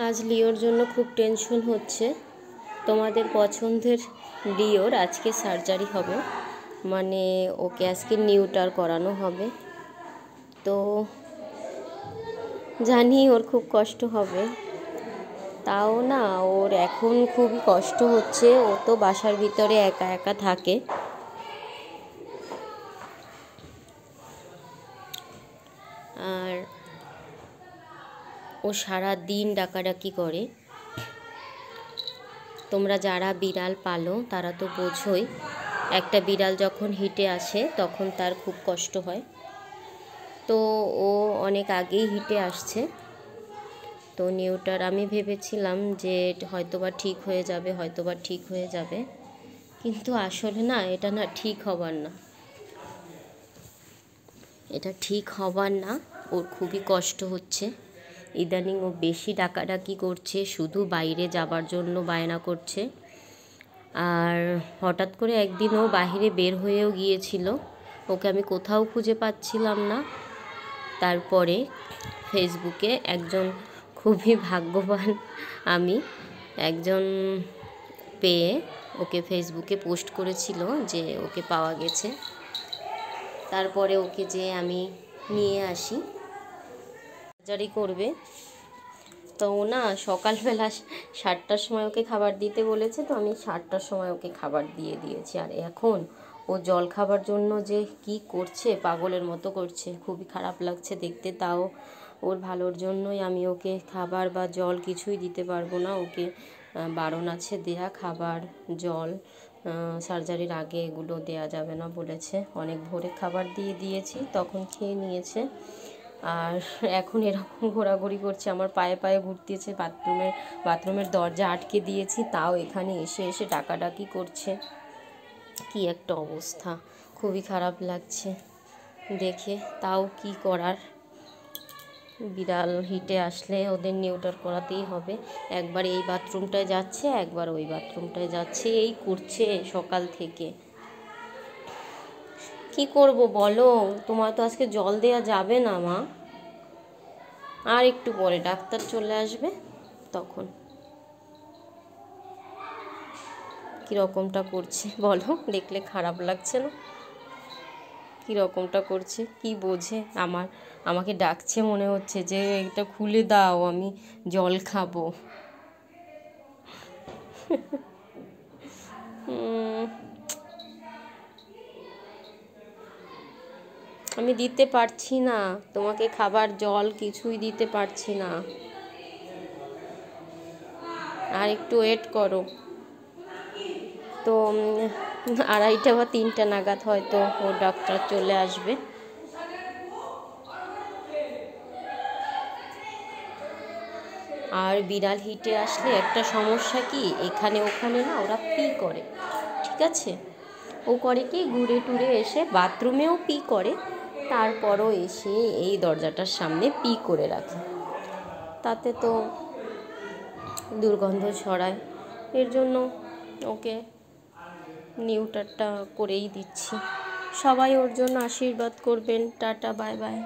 আজ লিওর জন্য খুব টেনশন হচ্ছে। তোমাদের পছন্দের লিওর আজকে সার্জারি হবে, মানে ওকে আজকে নিউটার করানো হবে। তো জানি ওর খুব কষ্ট হবে, তাও না ওর এখন খুবই কষ্ট হচ্ছে। ও তো বাসার ভিতরে একা একা থাকে, আর ও সারা দিন ডাকাডাকি করে। তোমরা যারা বিড়াল পালো তারা তো বোঝোই, একটা বিড়াল যখন হিটে আসে তখন তার খুব কষ্ট হয়। তো ও অনেক আগেই হিটে আসছে। তো নিউটার আমি ভেবেছিলাম যে হয়তোবা ঠিক হয়ে যাবে, কিন্তু আসলে না, এটা ঠিক হবার না। ওর খুবই কষ্ট হচ্ছে। ইদানিং ও বেশি ডাকাডাকি করছে, শুধু বাইরে যাবার জন্য বায়না করছে। আর হঠাৎ করে একদিন ও বাইরে বের হয়েও গিয়েছিল, ওকে আমি কোথাও খুঁজে পাচ্ছিলাম না। তারপরে ফেসবুকে একজন, খুবই ভাগ্যবান আমি, একজন পেয়ে ওকে ফেসবুকে পোস্ট করেছিল যে ওকে পাওয়া গেছে। তারপরে ওকে যে আমি নিয়ে আসি, সার্জারি করবে। তো ও না সকালবেলা 7টার সময় ওকে খাবার দিতে বলেছে, তো আমি 7টার সময় ওকে খাবার দিয়ে দিয়েছি। আর এখন ও জল খাবার জন্য যে কি করছে, পাগলের মতো করছে, খুবই খারাপ লাগছে দেখতে। তাও ওর ভালোর জন্যই আমি ওকে খাবার বা জল কিছুই দিতে পারবো না। ওকে বারণ আছে দেয়া, খাবার জল সার্জারির আগে এগুলো দেয়া যাবে না বলেছে। অনেক ভোরে খাবার দিয়েছি, তখন খেয়ে নিয়েছে। আর এখন এরকম ঘোরাঘুরি করছে, আমার পায়ে পায়ে ঘুরতেছে। বাথরুমের দরজা আটকে দিয়েছি, তাও এখানে এসে এসে ডাকাডাকি করছে। কি একটা অবস্থা, খুবই খারাপ লাগছে দেখে। তাও কি করার, বিড়াল হিটে আসলে ওদের নিউটার করাতেই হবে। একবার এই বাথরুমটায় যাচ্ছে, একবার ওই বাথরুমটায় যাচ্ছে, এই করছে সকাল থেকে। কি করব বলো, তোমার তো আজকে জল দেয়া যাবে না মা। আর একটু পরে ডাক্তার চলে আসবে, তখন কীরকমটা করছে বলো, দেখলে খারাপ লাগছে না? কীরকমটা করছে, কি বোঝে? আমাকে ডাকছে, মনে হচ্ছে যে এটা খুলে দাও, আমি জল খাবো। আমি দিতে পারছি না তোমাকে খাবার জল, কিছুই দিতে পারছি না। আর একটু ওয়েট করো। তো 2:30 বা 3টা নাগাদ হয়তো ও ডাক্তার চলে আসবে। আর বিড়াল হিটে আসলে একটা সমস্যা কি, এখানে ওখানে না ওরা পি করে, ঠিক আছে? ও করে কি, ঘুরে টুরে এসে বাথরুমেও পি করে, তারপরও এসে এই দরজাটার সামনে পি করে রাখে। তাতে তো দুর্গন্ধ ছড়ায়। এর জন্য ওকে নিউটারটা করেই দিচ্ছি। সবাই ওর জন্য আশীর্বাদ করবেন। Tata, bye bye.